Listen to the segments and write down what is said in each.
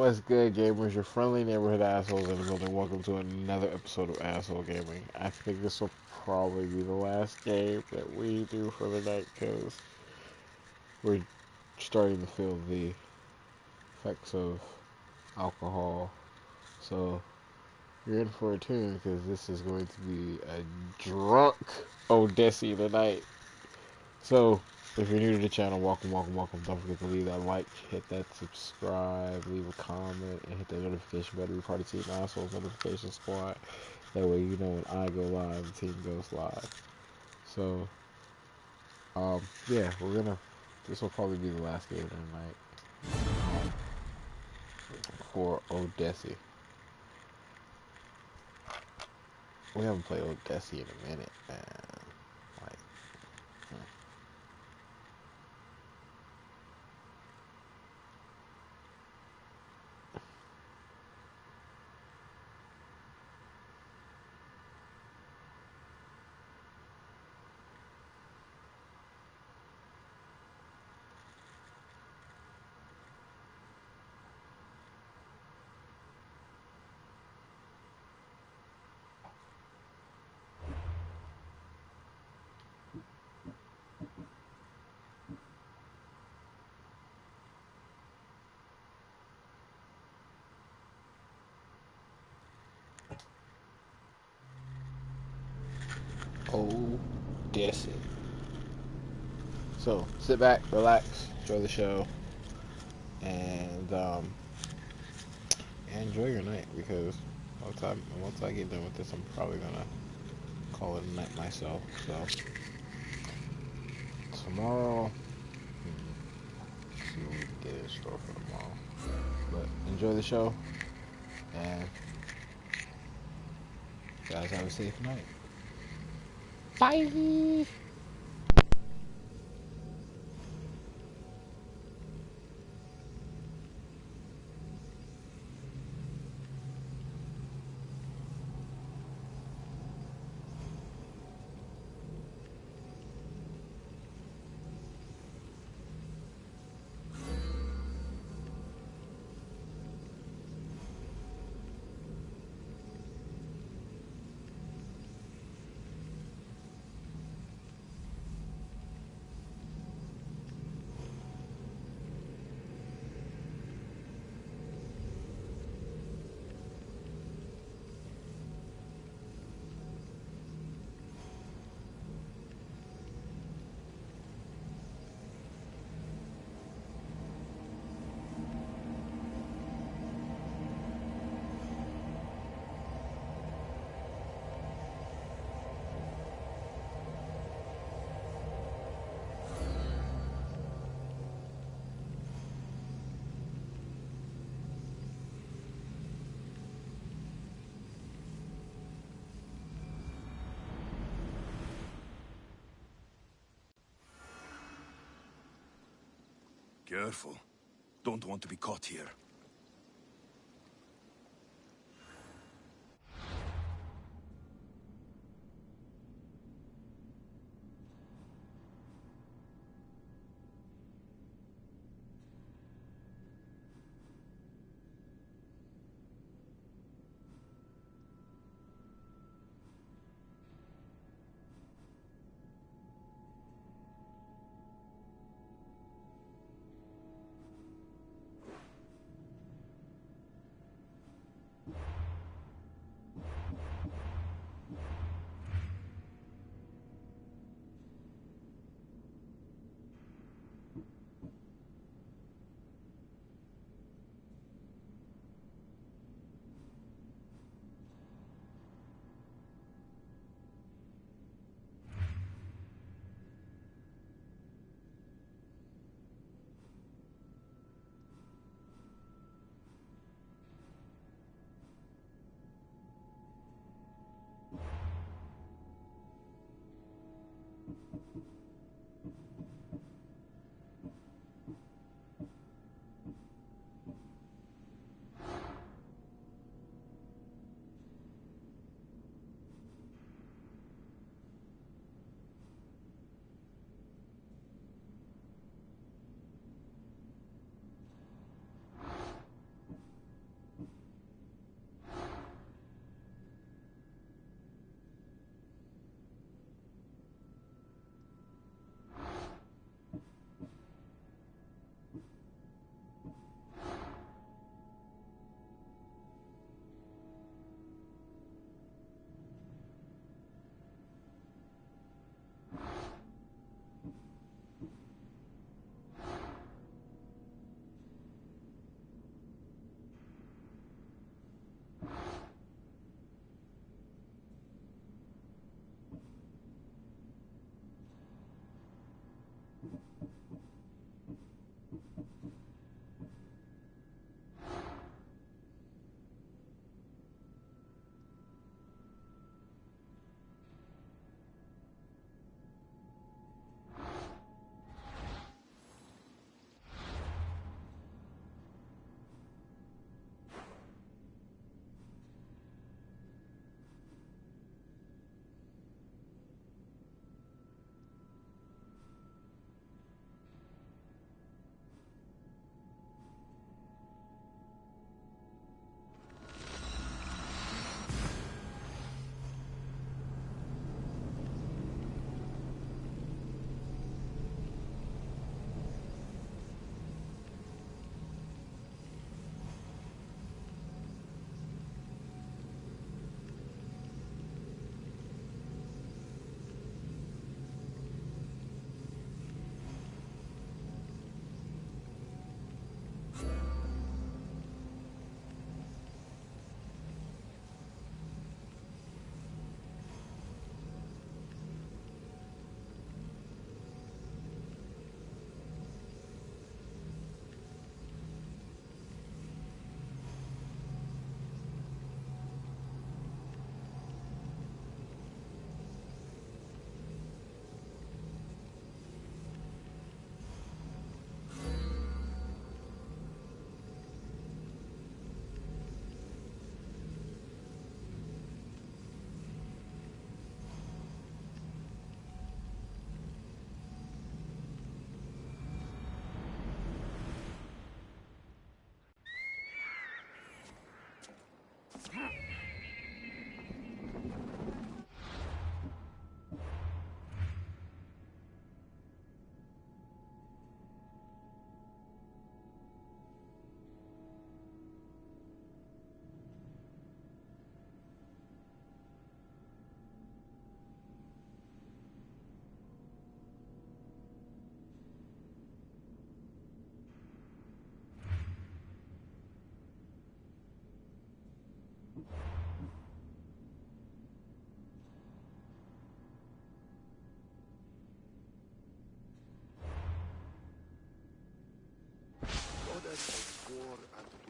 What's good, gamers? Your friendly neighborhood assholes in the building. Welcome to another episode of Asshole Gaming. I think this will probably be the last game that we do for the night because we're starting to feel the effects of alcohol. So you're in for a tune because this is going to be a drunk Odyssey tonight. So if you're new to the channel, welcome. Don't forget to leave that like, hit that subscribe, leave a comment, and hit that notification bell to be part of Team Assholes Notification Squad. That way you know when I go live, the team goes live. So, yeah, this will probably be the last game of the night for Odyssey. We haven't played Odyssey in a minute, man. Like, Odyssey. So, sit back, relax, enjoy the show, and enjoy your night because once I get done with this, I'm probably gonna call it a night myself. So tomorrow, see what we can get in store for tomorrow. But enjoy the show, and guys have a safe night. Bye. Careful. Don't want to be caught here.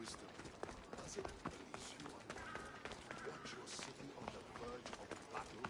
wisdom. Does it please you to watch your city on the verge of battle?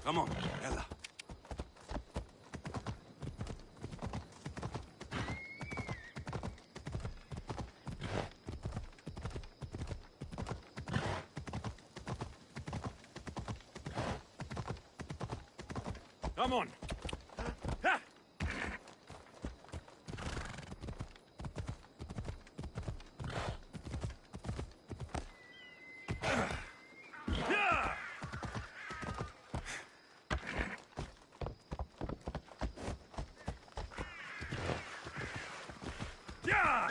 Come on, Ella. Come on. Ha! Yeah! Yeah!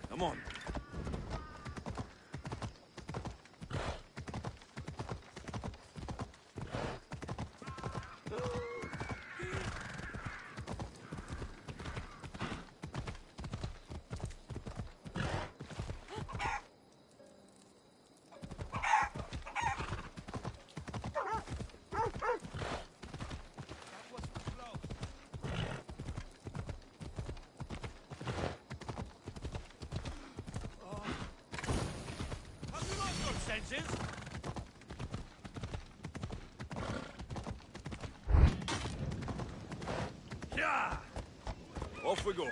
Come on. Have you lost your senses? Yeah! Off we go.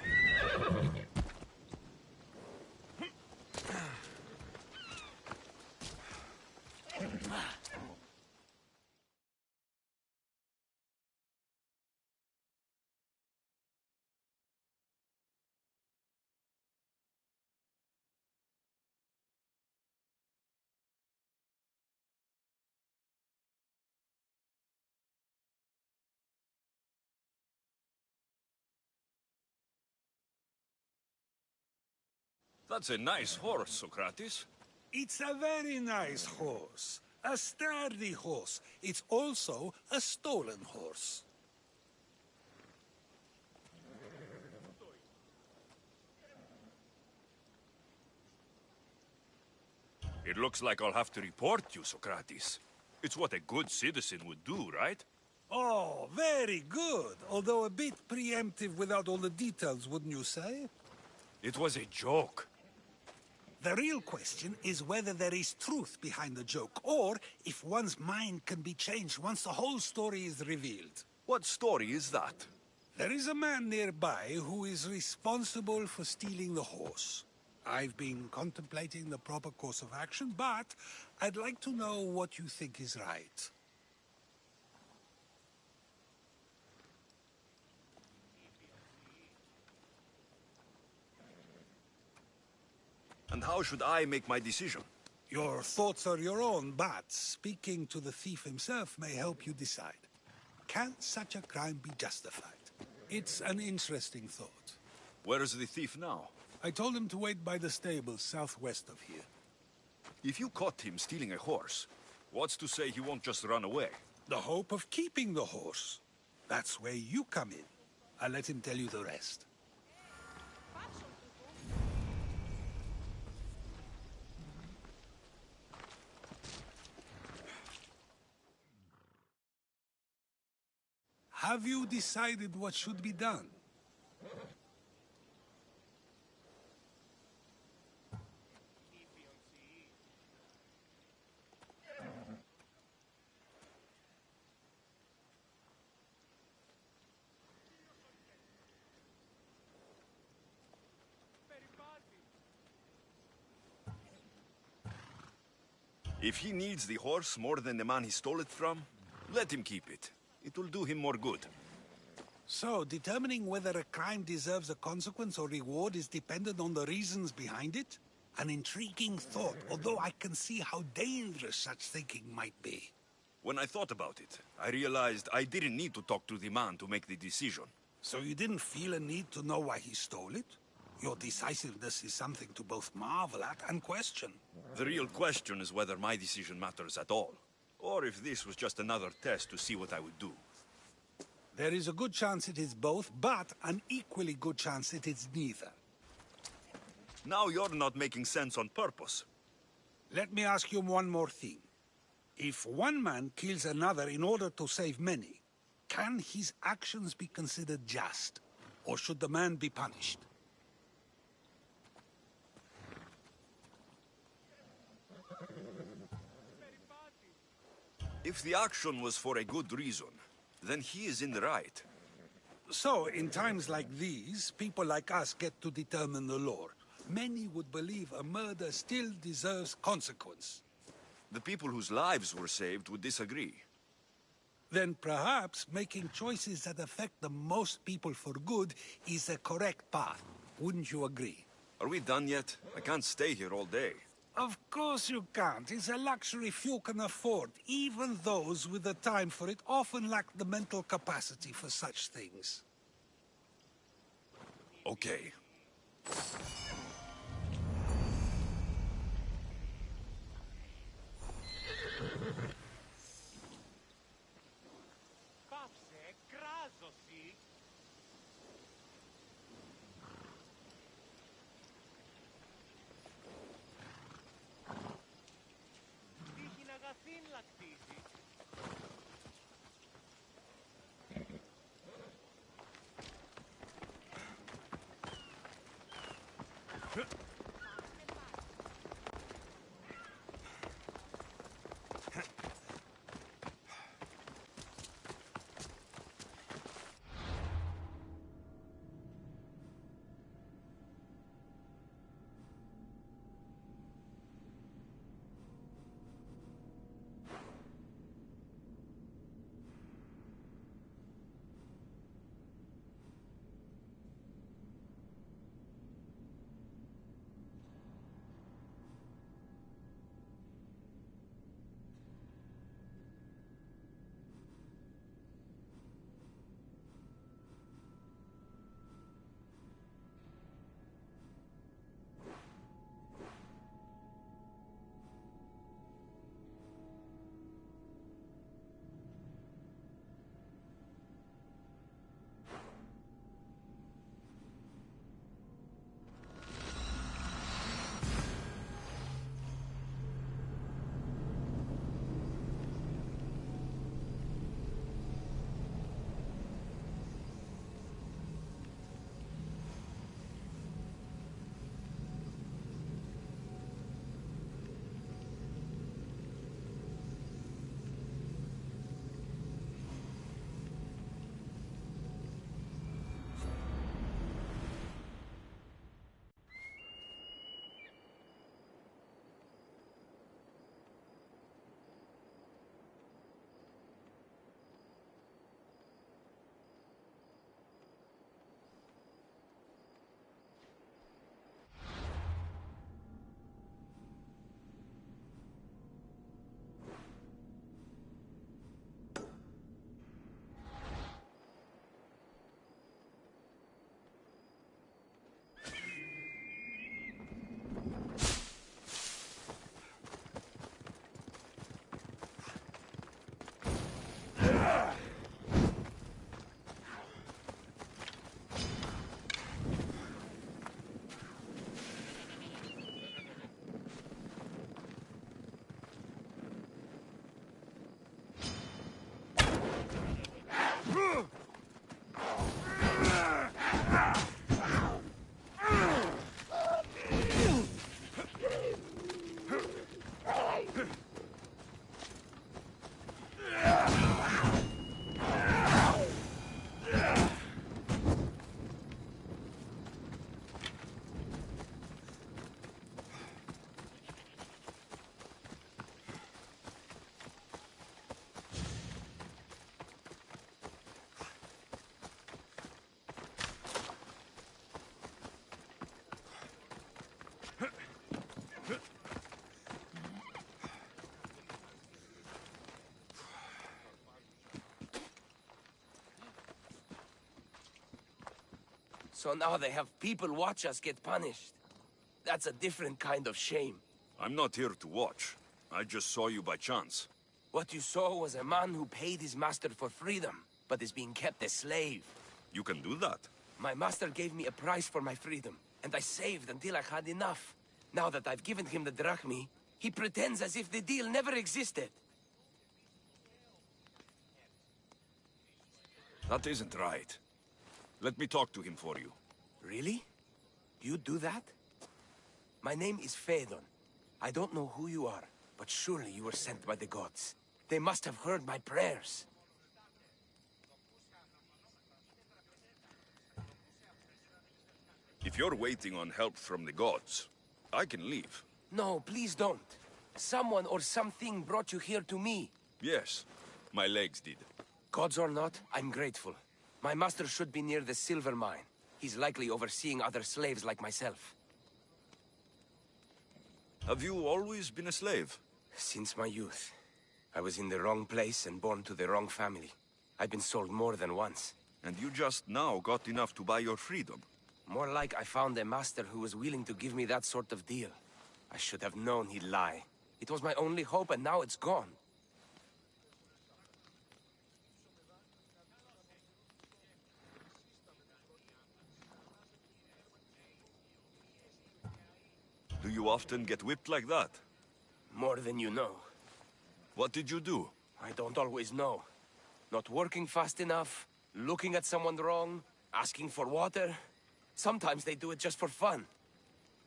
That's a nice horse, Socrates. It's a very nice horse. A sturdy horse. It's also a stolen horse. It looks like I'll have to report you, Socrates. It's what a good citizen would do, right? Oh, very good. Although a bit preemptive without all the details, wouldn't you say? It was a joke. The real question is whether there is truth behind the joke, or if one's mind can be changed once the whole story is revealed. What story is that? There is a man nearby who is responsible for stealing the horse. I've been contemplating the proper course of action, but I'd like to know what you think is right. And how should I make my decision? Your thoughts are your own, but speaking to the thief himself may help you decide. Can such a crime be justified? It's an interesting thought. Where is the thief now? I told him to wait by the stables southwest of here. If you caught him stealing a horse, what's to say he won't just run away? The hope of keeping the horse. That's where you come in. I'll let him tell you the rest. Have you decided what should be done? If he needs the horse more than the man he stole it from, let him keep it. It will do him more good. So, determining whether a crime deserves a consequence or reward is dependent on the reasons behind it? An intriguing thought, although I can see how dangerous such thinking might be. When I thought about it, I realized I didn't need to talk to the man to make the decision. So you didn't feel a need to know why he stole it? Your decisiveness is something to both marvel at and question. The real question is whether my decision matters at all, or if this was just another test to see what I would do. There is a good chance it is both, but an equally good chance it is neither. Now you're not making sense on purpose. Let me ask you one more thing. If one man kills another in order to save many, can his actions be considered just? Or should the man be punished? If the action was for a good reason, then he is in the right. So, in times like these, people like us get to determine the law. Many would believe a murder still deserves consequence. The people whose lives were saved would disagree. Then perhaps making choices that affect the most people for good is a correct path. Wouldn't you agree? Are we done yet? I can't stay here all day. Of course you can't. It's a luxury few can afford. Even those with the time for it often lack the mental capacity for such things. Okay. So now they have people watch us get punished. That's a different kind of shame. I'm not here to watch. I just saw you by chance. What you saw was a man who paid his master for freedom, but is being kept a slave. You can do that. My master gave me a price for my freedom, and I saved until I had enough. Now that I've given him the drachmi, he pretends as if the deal never existed. That isn't right. Let me talk to him for you. Really? You do that? My name is Phaedon. I don't know who you are, but surely you were sent by the gods. They must have heard my prayers. If you're waiting on help from the gods, I can leave. No, please don't. Someone or something brought you here to me. Yes, my legs did. Gods or not, I'm grateful. My master should be near the silver mine. He's likely overseeing other slaves like myself. Have you always been a slave? Since my youth. I was in the wrong place and born to the wrong family. I've been sold more than once. And you just now got enough to buy your freedom. More like I found a master who was willing to give me that sort of deal. I should have known he'd lie. It was my only hope, and now it's gone. Do you often get whipped like that? More than you know. What did you do? I don't always know. Not working fast enough, looking at someone wrong, asking for water. Sometimes they do it just for fun.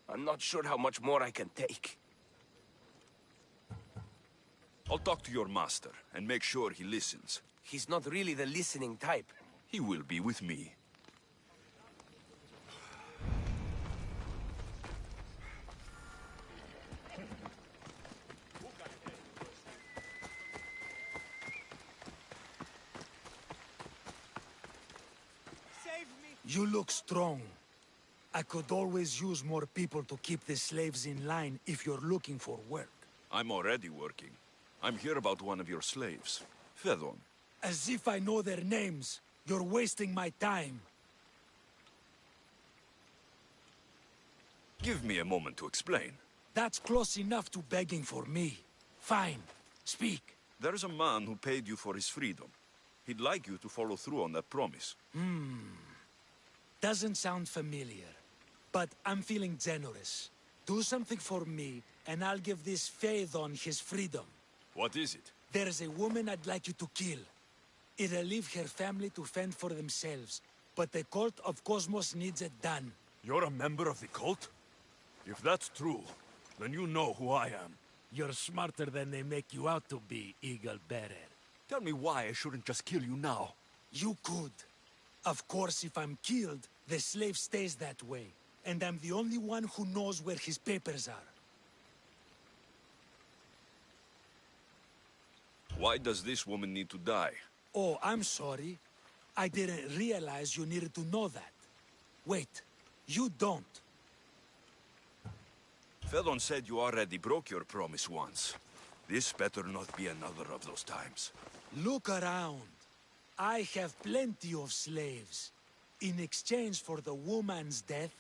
I'm not sure how much more I can take. I'll talk to your master and make sure he listens. He's not really the listening type. He will be with me. You look strong. I could always use more people to keep the slaves in line if you're looking for work. I'm already working. I'm here about one of your slaves, Phaedon. As if I know their names. You're wasting my time. Give me a moment to explain. That's close enough to begging for me. Fine. Speak. There's a man who paid you for his freedom. He'd like you to follow through on that promise. Doesn't sound familiar. But I'm feeling generous. Do something for me, and I'll give this Phaedon his freedom. What is it? There's a woman I'd like you to kill. It'll leave her family to fend for themselves, but the cult of Cosmos needs it done. You're a member of the cult? If that's true, then you know who I am. You're smarter than they make you out to be, Eagle Bearer. Tell me why I shouldn't just kill you now. You could. Of course, if I'm killed, the slave stays that way. And I'm the only one who knows where his papers are. Why does this woman need to die? Oh, I'm sorry. I didn't realize you needed to know that. Wait, you don't. Phaedon said you already broke your promise once. This better not be another of those times. Look around. I have plenty of slaves. In exchange for the woman's death,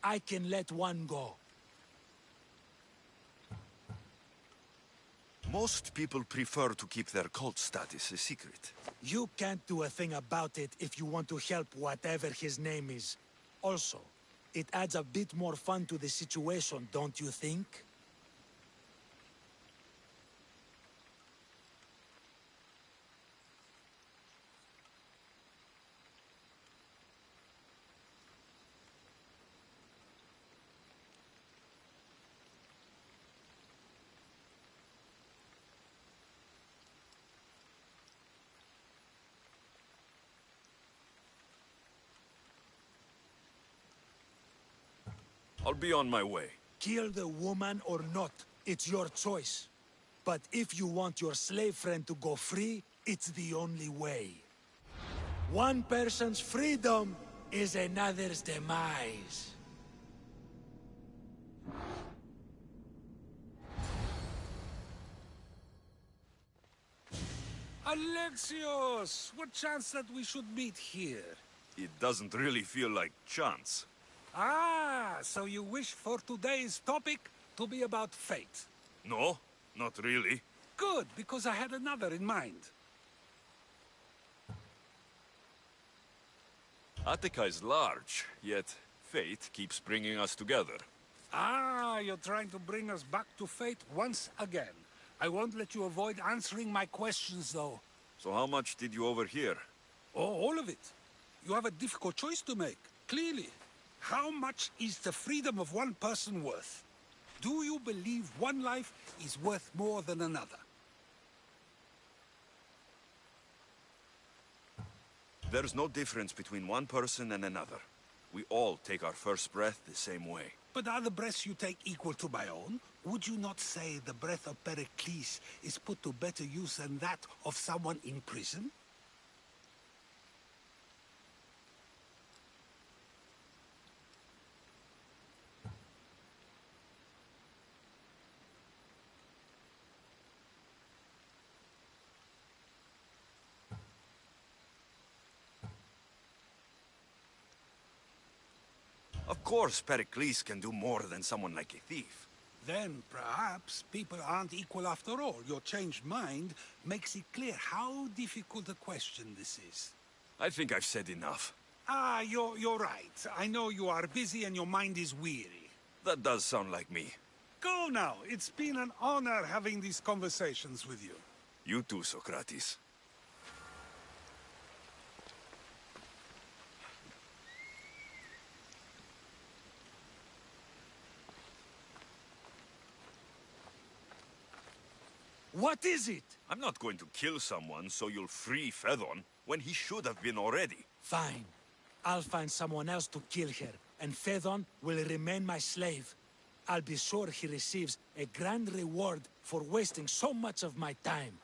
I can let one go. Most people prefer to keep their cult status a secret. You can't do a thing about it if you want to help whatever his name is. Also, it adds a bit more fun to the situation, don't you think? I'll be on my way. Kill the woman or not, it's your choice. But if you want your slave friend to go free, it's the only way. One person's freedom is another's demise. Alexios! What chance that we should meet here? It doesn't really feel like chance. Ah, so you wish for today's topic to be about fate. No, not really. Good, because I had another in mind. Attica is large, yet fate keeps bringing us together. Ah, you're trying to bring us back to fate once again. I won't let you avoid answering my questions, though. So how much did you overhear? All of it. You have a difficult choice to make, clearly. How much is the freedom of one person worth? Do you believe one life is worth more than another? There's no difference between one person and another. We all take our first breath the same way. But are the breaths you take equal to my own? Would you not say the breath of Pericles is put to better use than that of someone in prison? Of course, Pericles can do more than someone like a thief. Then perhaps people aren't equal after all. Your changed mind makes it clear how difficult a question this is. I think I've said enough. You're right. I know you are busy and your mind is weary. That does sound like me. Go now. It's been an honor having these conversations with you. You too, Socrates. What is it? I'm not going to kill someone so you'll free Fedon when he should have been already. Fine. I'll find someone else to kill her, and Fedon will remain my slave. I'll be sure he receives a grand reward for wasting so much of my time.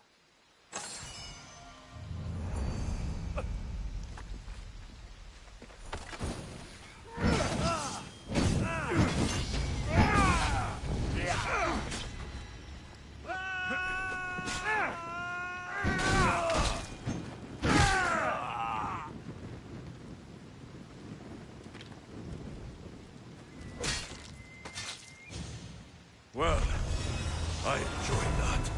Well, I enjoyed that.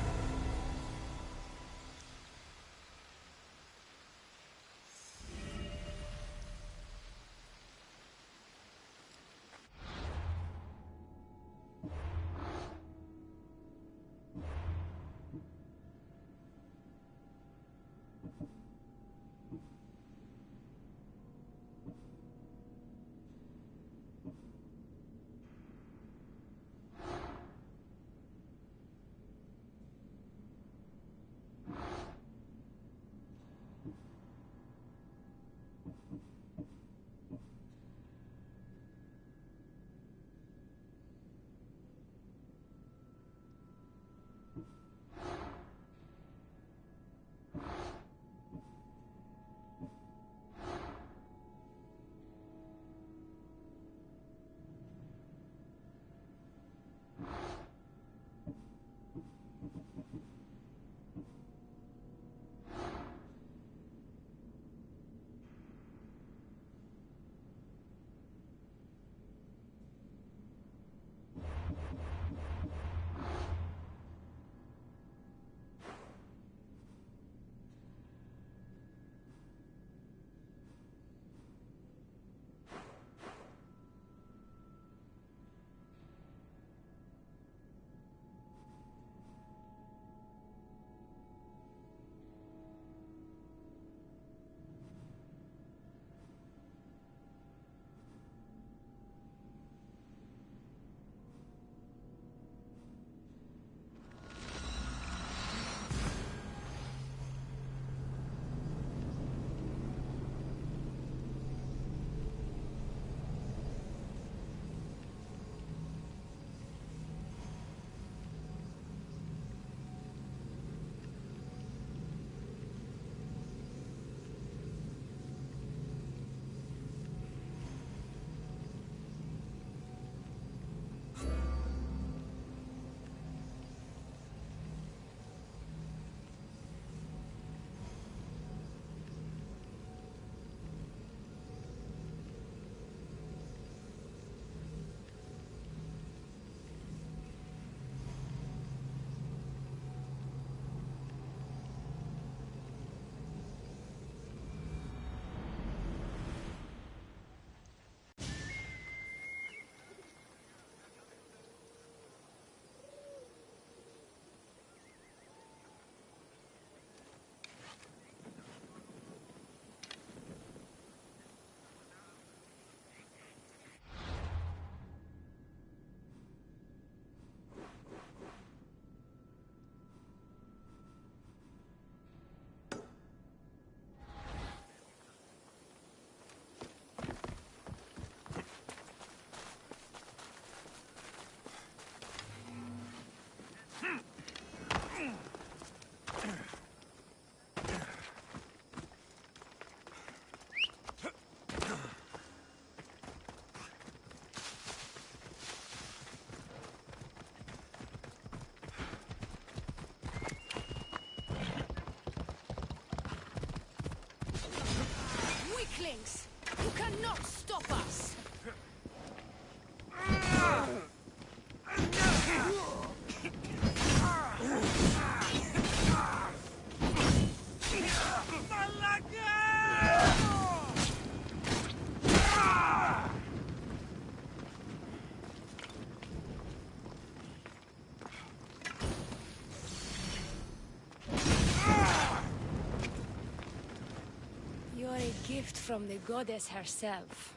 You're a gift from the goddess herself.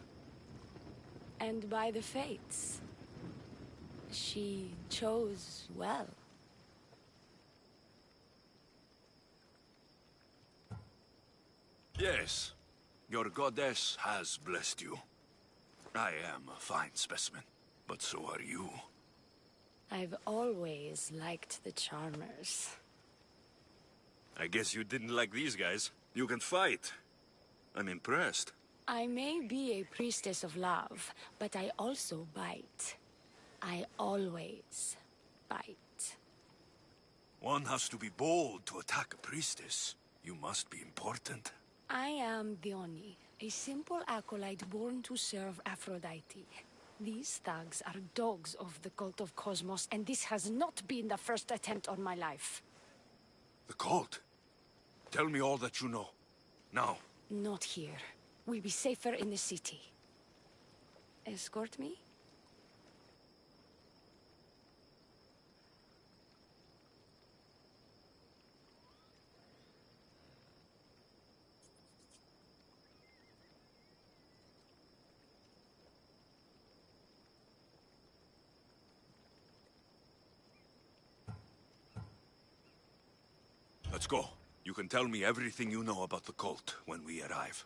And by the fates. She chose well. Yes, your goddess has blessed you. I am a fine specimen, but so are you. I've always liked the Charmers. I guess you didn't like these guys. You can fight. I'm impressed. I may be a priestess of love, but I also bite. I always bite. One has to be bold to attack a priestess. You must be important. I am Dione, a simple acolyte born to serve Aphrodite. These thugs are dogs of the cult of Cosmos, and this has not been the first attempt on my life. The cult? Tell me all that you know. Now. Not here. We'll be safer in the city. Escort me? Let's go. You can tell me everything you know about the cult when we arrive.